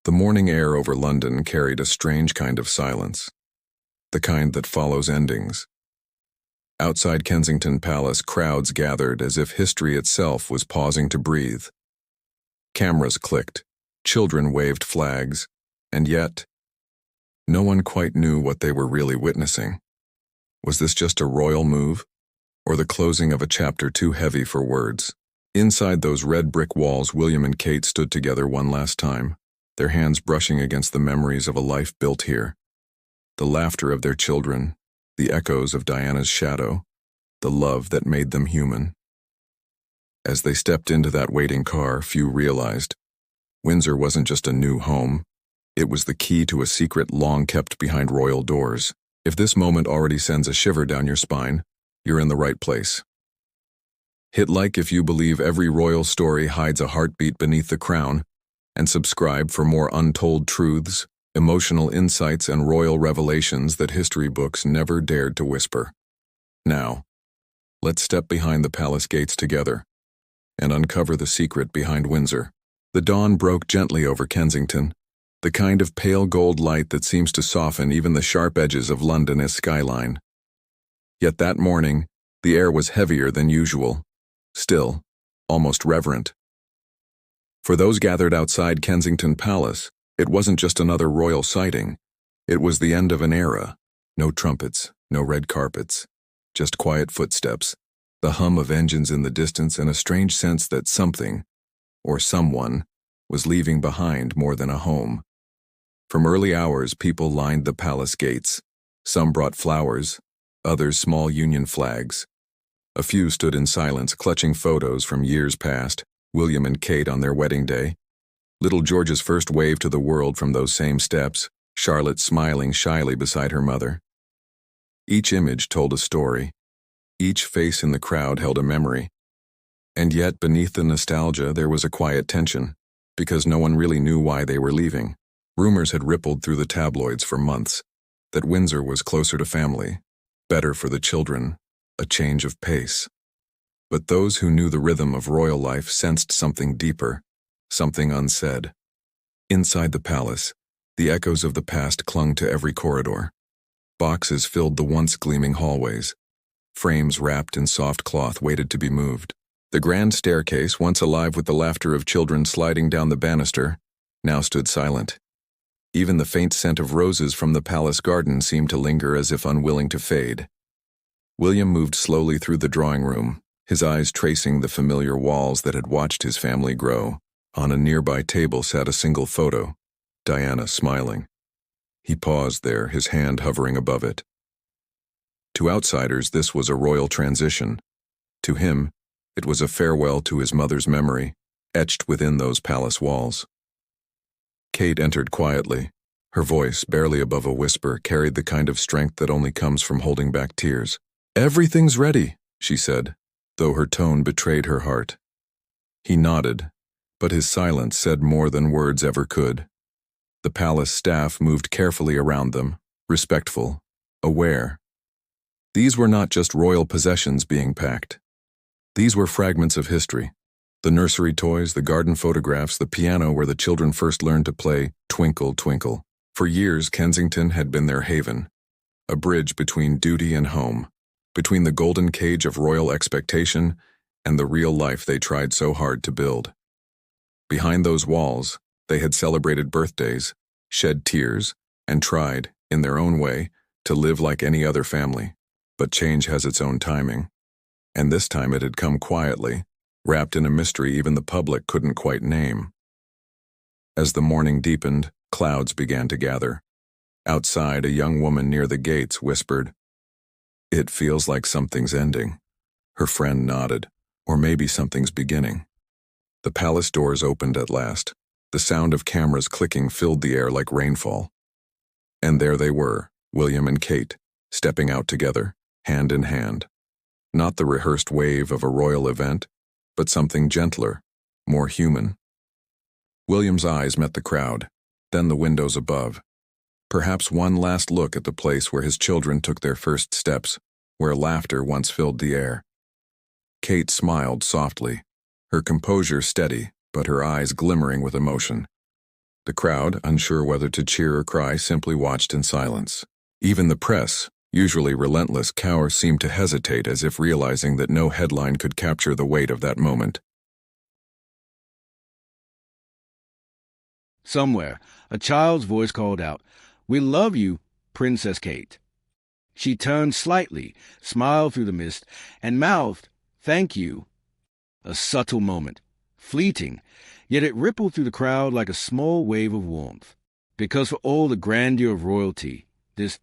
The morning air over London carried a strange kind of silence, the kind that follows endings. Outside Kensington Palace, crowds gathered as if history itself was pausing to breathe. Cameras clicked, children waved flags, and yet, no one quite knew what they were really witnessing. Was this just a royal move, or the closing of a chapter too heavy for words? Inside those red brick walls, William and Kate stood together one last time, their hands brushing against the memories of a life built here. The laughter of their children, the echoes of Diana's shadow, the love that made them human. As they stepped into that waiting car, few realized Windsor wasn't just a new home, it was the key to a secret long kept behind royal doors. If this moment already sends a shiver down your spine, you're in the right place. Hit like if you believe every royal story hides a heartbeat beneath the crown, and subscribe for more untold truths, emotional insights, and royal revelations that history books never dared to whisper. Now, let's step behind the palace gates together and uncover the secret behind Windsor. The dawn broke gently over Kensington, the kind of pale gold light that seems to soften even the sharp edges of London as skyline. Yet that morning, the air was heavier than usual, still, almost reverent. For those gathered outside Kensington Palace, it wasn't just another royal sighting. It was the end of an era. No trumpets, no red carpets, just quiet footsteps, the hum of engines in the distance, and a strange sense that something, or someone, was leaving behind more than a home. From early hours, people lined the palace gates. Some brought flowers, others small Union flags. A few stood in silence, clutching photos from years past, William and Kate on their wedding day, little George's first wave to the world from those same steps, Charlotte smiling shyly beside her mother. Each image told a story. Each face in the crowd held a memory. And yet, beneath the nostalgia, there was a quiet tension, because no one really knew why they were leaving. Rumors had rippled through the tabloids for months, that Windsor was closer to family, better for the children, a change of pace. But those who knew the rhythm of royal life sensed something deeper, something unsaid. Inside the palace, the echoes of the past clung to every corridor. Boxes filled the once gleaming hallways. Frames wrapped in soft cloth waited to be moved. The grand staircase, once alive with the laughter of children sliding down the banister, now stood silent. Even the faint scent of roses from the palace garden seemed to linger as if unwilling to fade. William moved slowly through the drawing room, his eyes tracing the familiar walls that had watched his family grow. On a nearby table sat a single photo, Diana smiling. He paused there, his hand hovering above it. To outsiders, this was a royal transition. To him, it was a farewell to his mother's memory, etched within those palace walls. Kate entered quietly. Her voice, barely above a whisper, carried the kind of strength that only comes from holding back tears. "Everything's ready," she said, though her tone betrayed her heart. He nodded, but his silence said more than words ever could. The palace staff moved carefully around them, respectful, aware. These were not just royal possessions being packed. These were fragments of history. The nursery toys, the garden photographs, the piano where the children first learned to play Twinkle, Twinkle. For years, Kensington had been their haven, a bridge between duty and home, between the golden cage of royal expectation and the real life they tried so hard to build. Behind those walls, they had celebrated birthdays, shed tears, and tried, in their own way, to live like any other family. But change has its own timing. And this time it had come quietly, wrapped in a mystery even the public couldn't quite name. As the morning deepened, clouds began to gather. Outside, a young woman near the gates whispered, "It feels like something's ending." Her friend nodded, "Or maybe something's beginning." The palace doors opened at last. The sound of cameras clicking filled the air like rainfall. And there they were, William and Kate, stepping out together, hand in hand. Not the rehearsed wave of a royal event, but something gentler, more human. William's eyes met the crowd, then the windows above. Perhaps one last look at the place where his children took their first steps, where laughter once filled the air. Kate smiled softly, her composure steady, but her eyes glimmering with emotion. The crowd, unsure whether to cheer or cry, simply watched in silence. Even the press, usually relentless, seemed to hesitate, as if realizing that no headline could capture the weight of that moment. Somewhere, a child's voice called out, "We love you, Princess Kate." She turned slightly, smiled through the mist, and mouthed, "Thank you." A subtle moment, fleeting, yet it rippled through the crowd like a small wave of warmth. Because for all the grandeur of royalty, this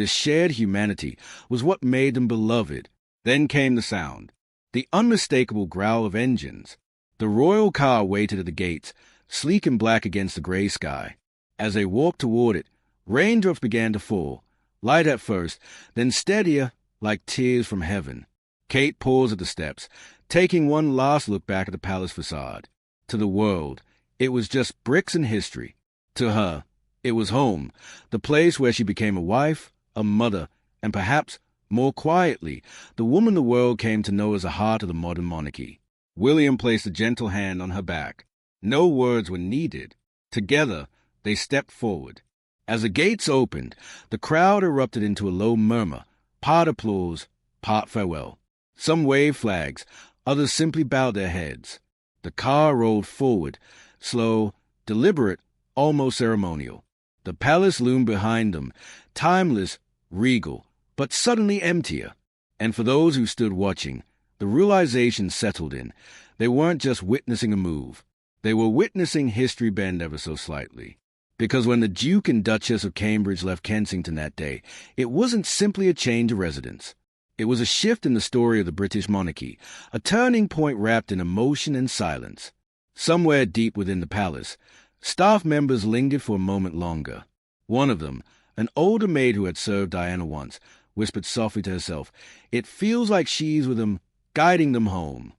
shared humanity was what made them beloved. Then came the sound, the unmistakable growl of engines. The royal car waited at the gates, sleek and black against the gray sky. As they walked toward it, raindrops began to fall, light at first, then steadier, like tears from heaven. Kate paused at the steps, taking one last look back at the palace facade. To the world, it was just bricks and history. To her, it was home, the place where she became a wife, a mother, and perhaps, more quietly, the woman the world came to know as the heart of the modern monarchy. William placed a gentle hand on her back. No words were needed. Together, they stepped forward. As the gates opened, the crowd erupted into a low murmur, part applause, part farewell. Some waved flags, others simply bowed their heads. The car rolled forward, slow, deliberate, almost ceremonial. The palace loomed behind them, timeless, regal, but suddenly emptier. And for those who stood watching, the realization settled in. They weren't just witnessing a move. They were witnessing history bend ever so slightly. Because when the Duke and Duchess of Cambridge left Kensington that day, it wasn't simply a change of residence. It was a shift in the story of the British monarchy, a turning point wrapped in emotion and silence. Somewhere deep within the palace, staff members lingered for a moment longer. One of them, an older maid who had served Diana once, whispered softly to herself, "It feels like she's with them, guiding them home."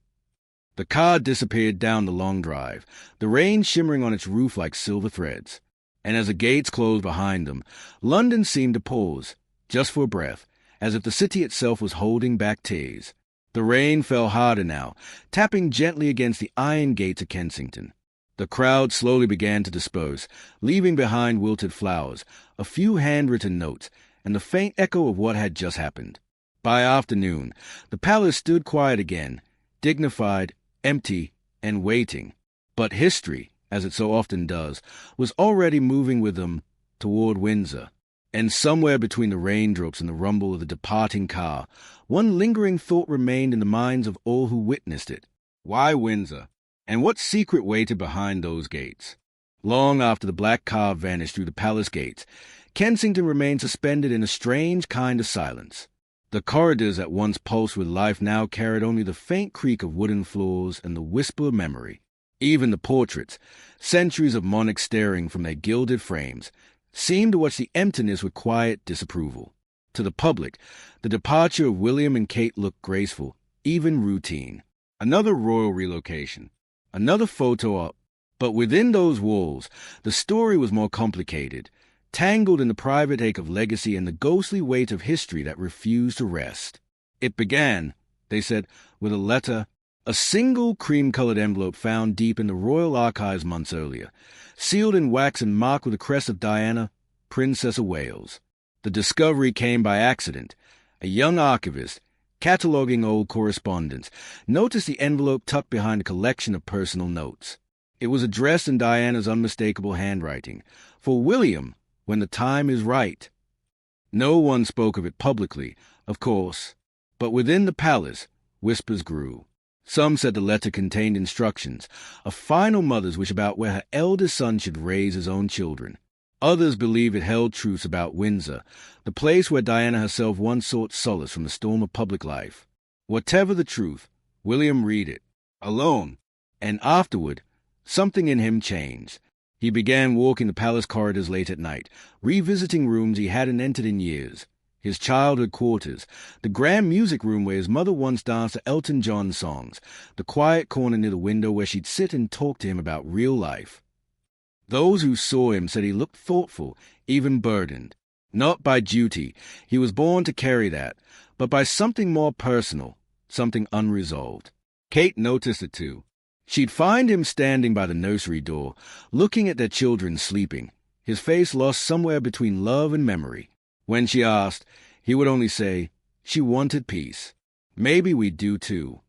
The car disappeared down the long drive, the rain shimmering on its roof like silver threads. And as the gates closed behind them, London seemed to pause, just for a breath, as if the city itself was holding back tears. The rain fell harder now, tapping gently against the iron gates of Kensington. The crowd slowly began to disperse, leaving behind wilted flowers, a few handwritten notes, and the faint echo of what had just happened. By afternoon, the palace stood quiet again, dignified, empty, and waiting. But history, as it so often does, was already moving with them toward Windsor. And somewhere between the raindrops and the rumble of the departing car, one lingering thought remained in the minds of all who witnessed it. Why Windsor? And what secret waited behind those gates? Long after the black car vanished through the palace gates, Kensington remained suspended in a strange kind of silence. The corridors that once pulsed with life now carried only the faint creak of wooden floors and the whisper of memory. Even the portraits, centuries of monarchs staring from their gilded frames, seemed to watch the emptiness with quiet disapproval. To the public, the departure of William and Kate looked graceful, even routine. Another royal relocation, another photo op. But within those walls, the story was more complicated, tangled in the private ache of legacy and the ghostly weight of history that refused to rest. It began, they said, with a letter, a single cream-colored envelope found deep in the Royal Archives months earlier, sealed in wax and marked with the crest of Diana, Princess of Wales. The discovery came by accident. A young archivist, cataloging old correspondence, noticed the envelope tucked behind a collection of personal notes. It was addressed in Diana's unmistakable handwriting, "For William, when the time is right." No one spoke of it publicly, of course, but within the palace, whispers grew. Some said the letter contained instructions, a final mother's wish about where her eldest son should raise his own children. Others believed it held truths about Windsor, the place where Diana herself once sought solace from the storm of public life. Whatever the truth, William read it, alone, and afterward, something in him changed. He began walking the palace corridors late at night, revisiting rooms he hadn't entered in years. His childhood quarters, the grand music room where his mother once danced to Elton John songs, the quiet corner near the window where she'd sit and talk to him about real life. Those who saw him said he looked thoughtful, even burdened. Not by duty, he was born to carry that, but by something more personal, something unresolved. Kate noticed it too. She'd find him standing by the nursery door, looking at their children sleeping, his face lost somewhere between love and memory. When she asked, he would only say, she wanted peace. Maybe we do too.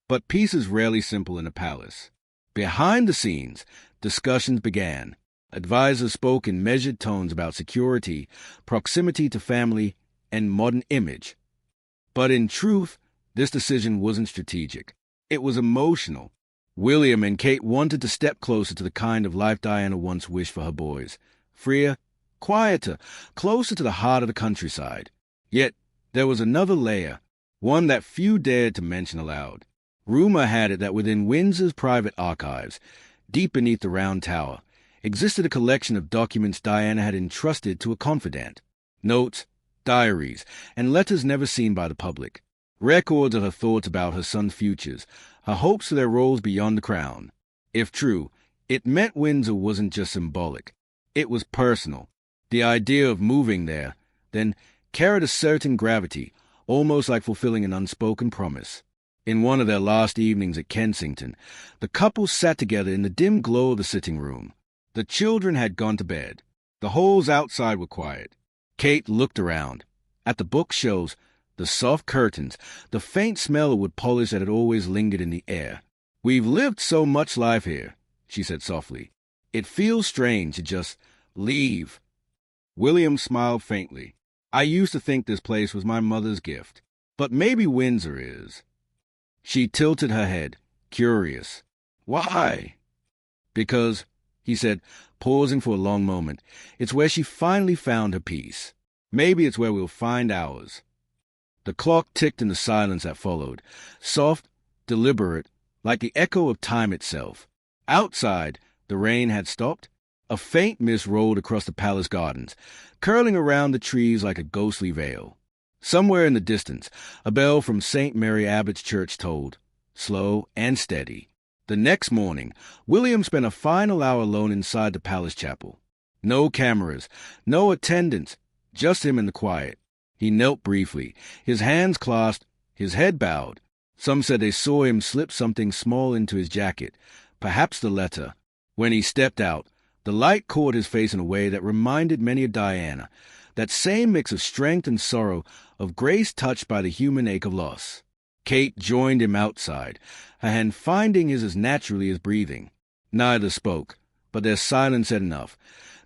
But peace is rarely simple in a palace. Behind the scenes, discussions began. Advisors spoke in measured tones about security, proximity to family, and modern image. But in truth, this decision wasn't strategic. It was emotional. William and Kate wanted to step closer to the kind of life Diana once wished for her boys. Freer, quieter, closer to the heart of the countryside. Yet there was another layer, one that few dared to mention aloud. Rumor had it that within Windsor's private archives, deep beneath the Round Tower, existed a collection of documents Diana had entrusted to a confidant. Notes, diaries, and letters never seen by the public. Records of her thoughts about her son's futures, her hopes for their roles beyond the crown. If true, it meant Windsor wasn't just symbolic. It was personal. The idea of moving there, then, carried a certain gravity, almost like fulfilling an unspoken promise. In one of their last evenings at Kensington, the couple sat together in the dim glow of the sitting room. The children had gone to bed. The halls outside were quiet. Kate looked around. At the bookshelves, the soft curtains, the faint smell of wood polish that had always lingered in the air. "We've lived so much life here," she said softly. "It feels strange to just leave." William smiled faintly. "I used to think this place was my mother's gift, but maybe Windsor is." She tilted her head, curious. "Why?" "Because," he said, pausing for a long moment, "it's where she finally found her peace. Maybe it's where we'll find ours." The clock ticked in the silence that followed, soft, deliberate, like the echo of time itself. Outside, the rain had stopped. A faint mist rolled across the palace gardens, curling around the trees like a ghostly veil. Somewhere in the distance, a bell from St. Mary Abbott's church tolled, slow and steady. The next morning, William spent a final hour alone inside the palace chapel. No cameras, no attendants, just him in the quiet. He knelt briefly, his hands clasped, his head bowed. Some said they saw him slip something small into his jacket, perhaps the letter. When he stepped out, the light caught his face in a way that reminded many of Diana, that same mix of strength and sorrow, of grace touched by the human ache of loss. Kate joined him outside, her hand finding his as naturally as breathing. Neither spoke, but their silence said enough.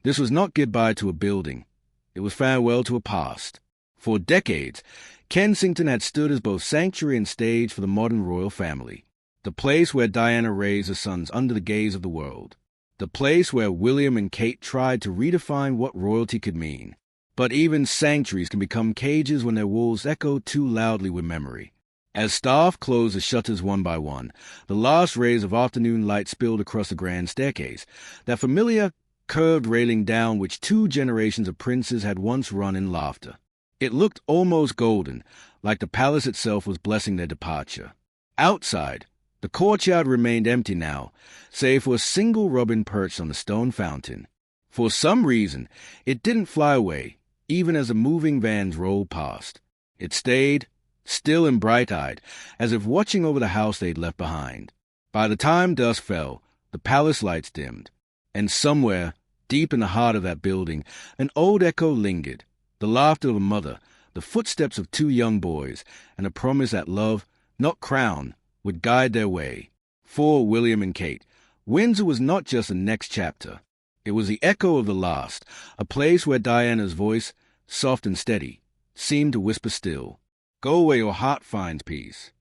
This was not goodbye to a building. It was farewell to a past. For decades, Kensington had stood as both sanctuary and stage for the modern royal family. The place where Diana raised her sons under the gaze of the world. The place where William and Kate tried to redefine what royalty could mean. But even sanctuaries can become cages when their walls echo too loudly with memory. As staff closed the shutters one by one, the last rays of afternoon light spilled across the grand staircase, that familiar, curved railing down which 2 generations of princes had once run in laughter. It looked almost golden, like the palace itself was blessing their departure. Outside, the courtyard remained empty now, save for a single robin perched on the stone fountain. For some reason, it didn't fly away, even as the moving vans rolled past. It stayed, still and bright-eyed, as if watching over the house they'd left behind. By the time dusk fell, the palace lights dimmed, and somewhere, deep in the heart of that building, an old echo lingered, the laughter of a mother, the footsteps of 2 young boys, and a promise that love, not crown, would guide their way. For William and Kate, Windsor was not just the next chapter. It was the echo of the last, a place where Diana's voice, soft and steady, seemed to whisper still, "Go where your heart finds peace."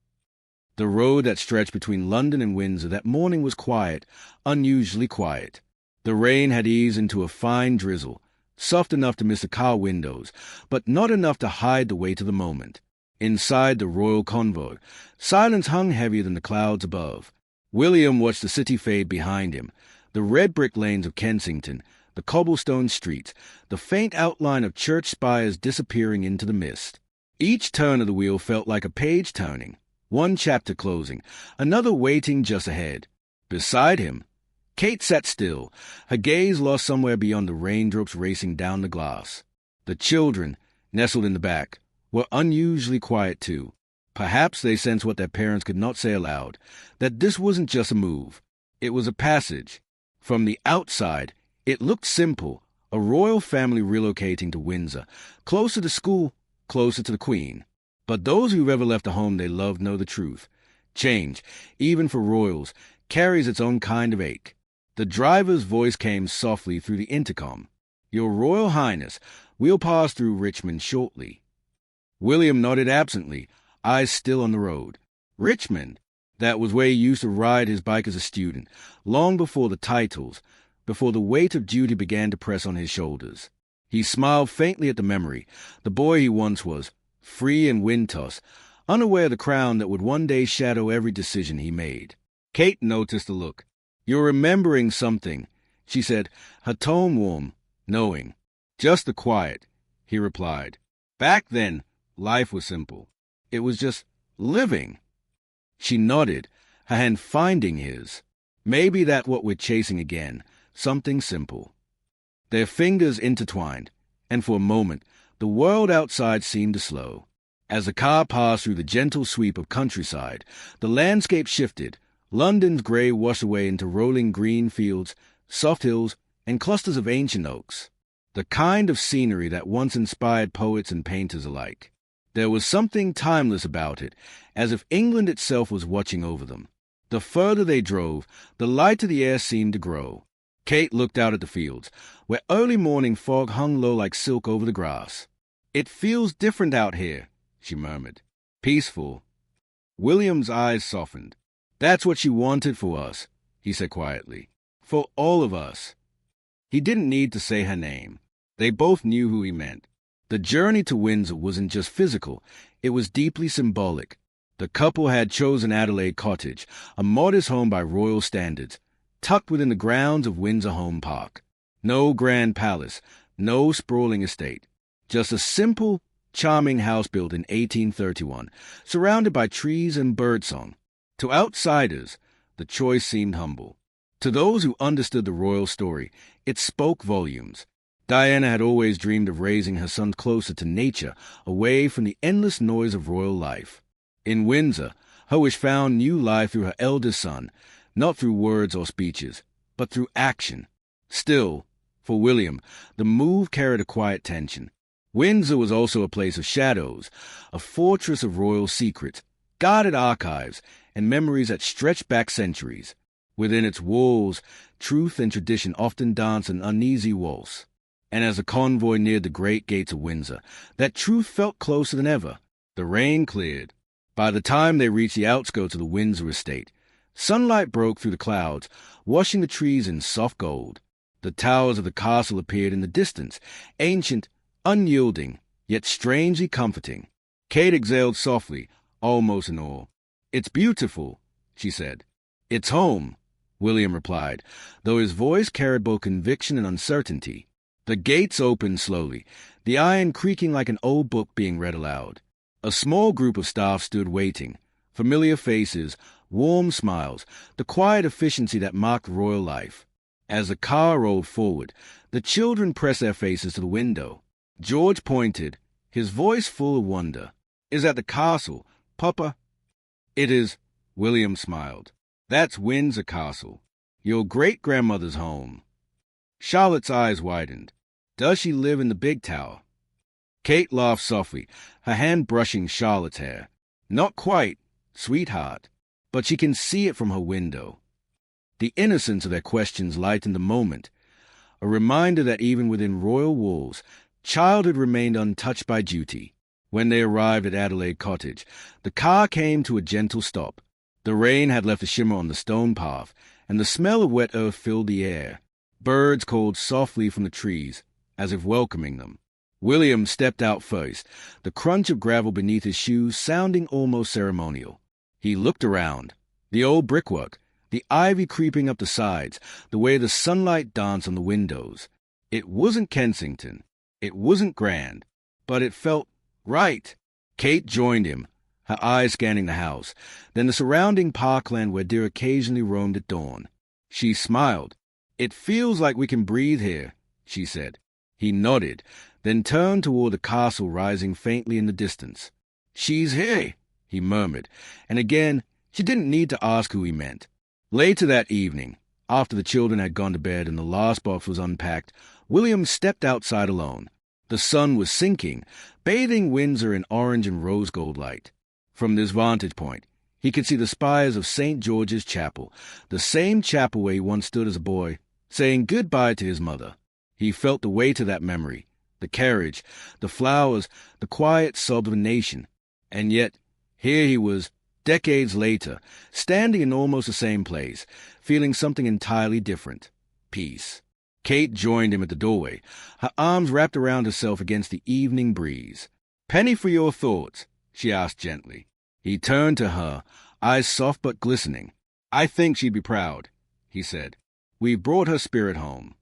The road that stretched between London and Windsor that morning was quiet, unusually quiet. The rain had eased into a fine drizzle, soft enough to miss the car windows, but not enough to hide the weight of the moment. Inside the royal convoy, silence hung heavier than the clouds above. William watched the city fade behind him, the red brick lanes of Kensington, the cobblestone streets, the faint outline of church spires disappearing into the mist. Each turn of the wheel felt like a page turning, one chapter closing, another waiting just ahead. Beside him, Kate sat still, her gaze lost somewhere beyond the raindrops racing down the glass. The children, nestled in the back, were unusually quiet too. Perhaps they sensed what their parents could not say aloud, that this wasn't just a move. It was a passage. From the outside, it looked simple, a royal family relocating to Windsor, closer to school, closer to the Queen. But those who've ever left a home they loved know the truth. Change, even for royals, carries its own kind of ache. The driver's voice came softly through the intercom. "Your Royal Highness, we'll pass through Richmond shortly." William nodded absently, eyes still on the road. Richmond? That was where he used to ride his bike as a student, long before the titles, before the weight of duty began to press on his shoulders. He smiled faintly at the memory, the boy he once was, free and wind-tossed, unaware of the crown that would one day shadow every decision he made. Kate noticed the look. "You're remembering something," she said, her tone warm, knowing. "Just the quiet," he replied. "Back then, life was simple. It was just living." She nodded, her hand finding his. Maybe that's what we're chasing again, something simple. Their fingers intertwined, and for a moment, the world outside seemed to slow. As the car passed through the gentle sweep of countryside, the landscape shifted. London's grey washed away into rolling green fields, soft hills, and clusters of ancient oaks. The kind of scenery that once inspired poets and painters alike. There was something timeless about it, as if England itself was watching over them. The further they drove, the lighter the air seemed to grow. Kate looked out at the fields, where early morning fog hung low like silk over the grass. "It feels different out here," she murmured. "Peaceful." William's eyes softened. "That's what she wanted for us," he said quietly. "For all of us." He didn't need to say her name. They both knew who he meant. The journey to Windsor wasn't just physical, it was deeply symbolic. The couple had chosen Adelaide Cottage, a modest home by royal standards, tucked within the grounds of Windsor Home Park. No grand palace, no sprawling estate. Just a simple, charming house built in 1831, surrounded by trees and birdsong. To outsiders, the choice seemed humble. To those who understood the royal story, it spoke volumes. Diana had always dreamed of raising her son closer to nature, away from the endless noise of royal life. In Windsor, her wish found new life through her eldest son, not through words or speeches, but through action. Still, for William, the move carried a quiet tension. Windsor was also a place of shadows, a fortress of royal secrets, guarded archives, and memories that stretched back centuries. Within its walls, truth and tradition often danced an uneasy waltz. And as the convoy neared the great gates of Windsor, that truth felt closer than ever. The rain cleared. By the time they reached the outskirts of the Windsor estate, sunlight broke through the clouds, washing the trees in soft gold. The towers of the castle appeared in the distance, ancient, unyielding, yet strangely comforting. Kate exhaled softly, almost in awe. "It's beautiful," she said. "It's home," William replied, though his voice carried both conviction and uncertainty. The gates opened slowly, the iron creaking like an old book being read aloud. A small group of staff stood waiting, familiar faces, warm smiles, the quiet efficiency that marked royal life. As the car rolled forward, the children pressed their faces to the window. George pointed, his voice full of wonder. "Is that the castle, Papa?" "It is," William smiled. "That's Windsor Castle, your great-grandmother's home." Charlotte's eyes widened. "Does she live in the big tower?" Kate laughed softly, her hand brushing Charlotte's hair. "Not quite, sweetheart, but she can see it from her window." The innocence of their questions lightened the moment, a reminder that even within royal walls, childhood remained untouched by duty. When they arrived at Adelaide Cottage, the car came to a gentle stop. The rain had left a shimmer on the stone path, and the smell of wet earth filled the air. Birds called softly from the trees, as if welcoming them. William stepped out first, the crunch of gravel beneath his shoes sounding almost ceremonial. He looked around. The old brickwork, the ivy creeping up the sides, the way the sunlight danced on the windows. It wasn't Kensington. It wasn't grand. But it felt right. Kate joined him, her eyes scanning the house, then the surrounding parkland where deer occasionally roamed at dawn. She smiled. "It feels like we can breathe here," she said. He nodded, then turned toward the castle rising faintly in the distance. "She's here," he murmured, and again she didn't need to ask who he meant. Later that evening, after the children had gone to bed and the last box was unpacked, William stepped outside alone. The sun was sinking, bathing Windsor in orange and rose gold light. From this vantage point, he could see the spires of St. George's Chapel, the same chapel where he once stood as a boy, saying goodbye to his mother. He felt the weight of that memory, the carriage, the flowers, the quiet sob of a nation. And yet, here he was, decades later, standing in almost the same place, feeling something entirely different. Peace. Kate joined him at the doorway, her arms wrapped around herself against the evening breeze. "Penny for your thoughts," she asked gently. He turned to her, eyes soft but glistening. "I think she'd be proud," he said. "We brought her spirit home."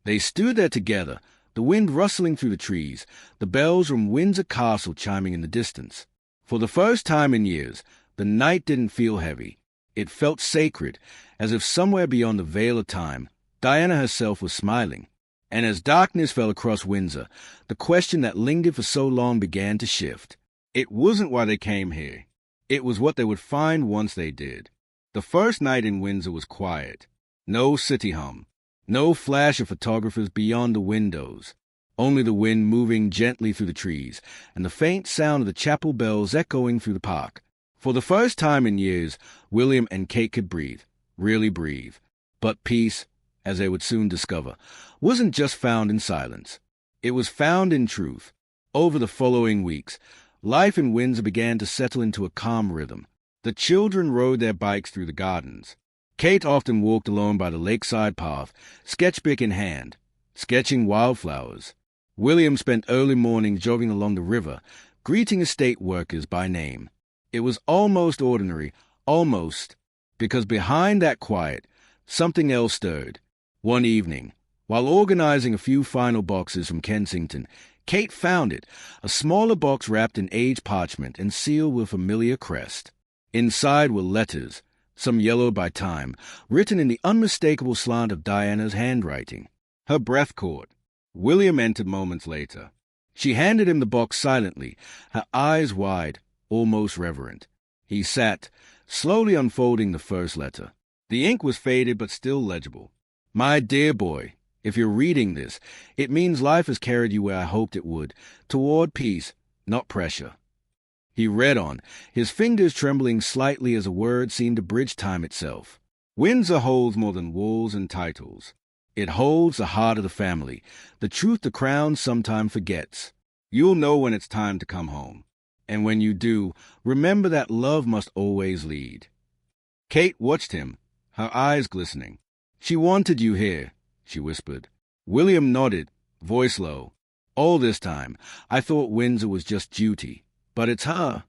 They stood there together, the wind rustling through the trees, the bells from Windsor Castle chiming in the distance. For the first time in years, the night didn't feel heavy. It felt sacred, as if somewhere beyond the veil of time, Diana herself was smiling. And as darkness fell across Windsor, the question that lingered for so long began to shift. It wasn't why they came here. It was what they would find once they did. The first night in Windsor was quiet. No city hum. No flash of photographers beyond the windows. Only the wind moving gently through the trees, and the faint sound of the chapel bells echoing through the park. For the first time in years, William and Kate could breathe, really breathe. But peace, as they would soon discover, wasn't just found in silence. It was found in truth. Over the following weeks, life in Windsor began to settle into a calm rhythm. The children rode their bikes through the gardens. Kate often walked alone by the lakeside path, sketchbook in hand, sketching wildflowers. William spent early mornings jogging along the river, greeting estate workers by name. It was almost ordinary, almost, because behind that quiet, something else stirred. One evening, while organizing a few final boxes from Kensington, Kate found it, a smaller box wrapped in aged parchment and sealed with a familiar crest. Inside were letters, some yellowed by time, written in the unmistakable slant of Diana's handwriting. Her breath caught. William entered moments later. She handed him the box silently, her eyes wide, almost reverent. He sat, slowly unfolding the first letter. The ink was faded but still legible. "My dear boy, if you're reading this, it means life has carried you where I hoped it would, toward peace, not pressure." He read on, his fingers trembling slightly as a word seemed to bridge time itself. "Windsor holds more than walls and titles. It holds the heart of the family, the truth the crown sometimes forgets. You'll know when it's time to come home. And when you do, remember that love must always lead." Kate watched him, her eyes glistening. "She wanted you here," she whispered. William nodded, voice low. "All this time, I thought Windsor was just duty. But it's her."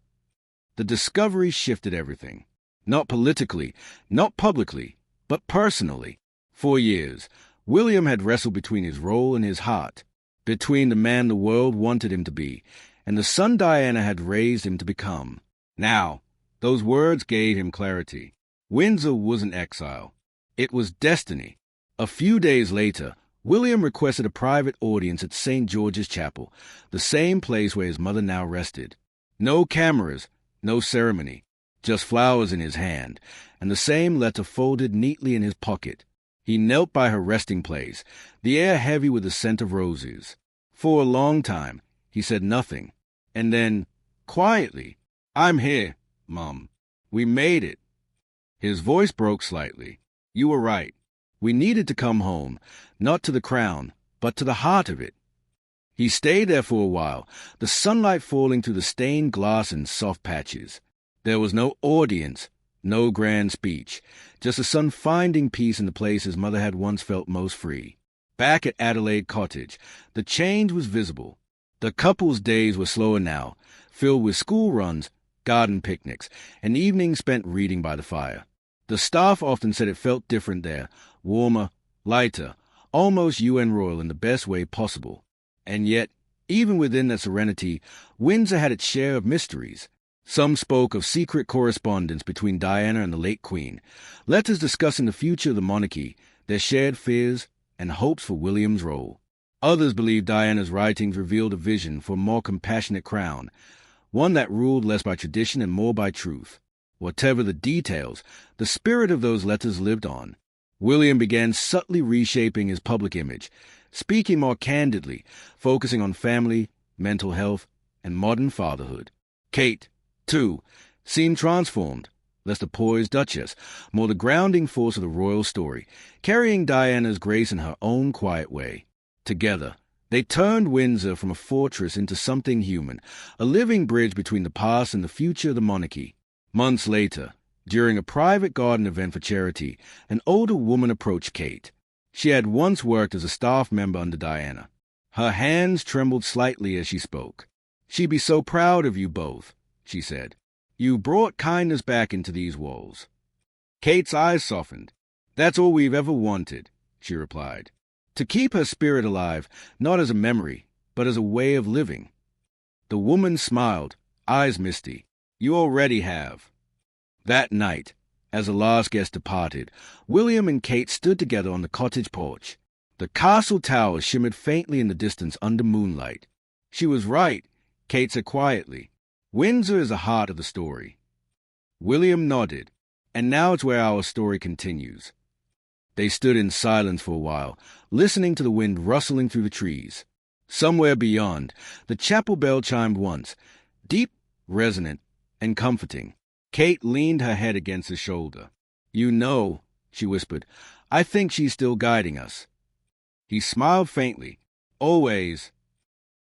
The discovery shifted everything. Not politically, not publicly, but personally. For years, William had wrestled between his role and his heart, between the man the world wanted him to be and the son Diana had raised him to become. Now, those words gave him clarity. Windsor wasn't exile. It was destiny. A few days later, William requested a private audience at St. George's Chapel, the same place where his mother now rested. No cameras, no ceremony, just flowers in his hand, and the same letter folded neatly in his pocket. He knelt by her resting place, the air heavy with the scent of roses. For a long time, he said nothing, and then, quietly, "I'm here, Mum. We made it." His voice broke slightly. "You were right. We needed to come home, not to the crown, but to the heart of it." He stayed there for a while, the sunlight falling through the stained glass in soft patches. There was no audience, no grand speech, just the sun finding peace in the place his mother had once felt most free. Back at Adelaide Cottage, the change was visible. The couple's days were slower now, filled with school runs, garden picnics, and evenings spent reading by the fire. The staff often said it felt different there, warmer, lighter, almost UN royal in the best way possible. And yet, even within that serenity, Windsor had its share of mysteries. Some spoke of secret correspondence between Diana and the late Queen, letters discussing the future of the monarchy, their shared fears, and hopes for William's role. Others believed Diana's writings revealed a vision for a more compassionate crown, one that ruled less by tradition and more by truth. Whatever the details, the spirit of those letters lived on. William began subtly reshaping his public image, speaking more candidly, focusing on family, mental health, and modern fatherhood. Kate, too, seemed transformed, less the poised duchess, more the grounding force of the royal story, carrying Diana's grace in her own quiet way. Together, they turned Windsor from a fortress into something human, a living bridge between the past and the future of the monarchy. Months later, during a private garden event for charity, an older woman approached Kate. She had once worked as a staff member under Diana. Her hands trembled slightly as she spoke. "She'd be so proud of you both," she said. "You brought kindness back into these walls." Kate's eyes softened. "That's all we've ever wanted," she replied. "To keep her spirit alive, not as a memory, but as a way of living." The woman smiled, eyes misty. "You already have." That night, as the last guest departed, William and Kate stood together on the cottage porch. The castle tower shimmered faintly in the distance under moonlight. "She was right," Kate said quietly. "Windsor is the heart of the story." William nodded. "And now it's where our story continues." They stood in silence for a while, listening to the wind rustling through the trees. Somewhere beyond, the chapel bell chimed once, deep, resonant, and comforting. Kate leaned her head against his shoulder. "You know," she whispered, "I think she's still guiding us." He smiled faintly. "Always."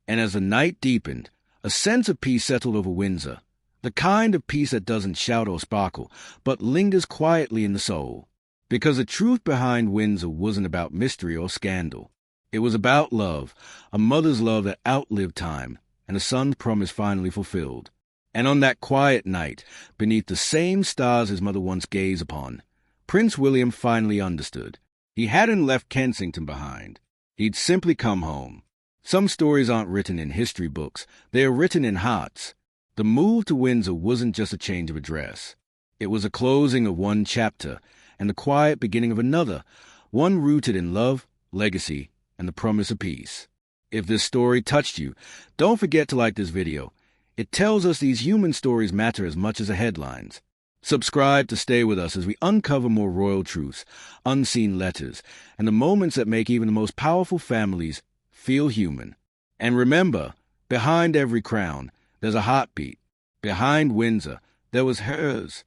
And as the night deepened, a sense of peace settled over Windsor, the kind of peace that doesn't shout or sparkle, but lingers quietly in the soul. Because the truth behind Windsor wasn't about mystery or scandal. It was about love, a mother's love that outlived time, and a son's promise finally fulfilled. And on that quiet night, beneath the same stars his mother once gazed upon, Prince William finally understood. He hadn't left Kensington behind. He'd simply come home. Some stories aren't written in history books. They are written in hearts. The move to Windsor wasn't just a change of address. It was a closing of one chapter and the quiet beginning of another, one rooted in love, legacy, and the promise of peace. If this story touched you, don't forget to like this video. It tells us these human stories matter as much as the headlines. Subscribe to stay with us as we uncover more royal truths, unseen letters, and the moments that make even the most powerful families feel human. And remember, behind every crown, there's a heartbeat. Behind Windsor, there was hers.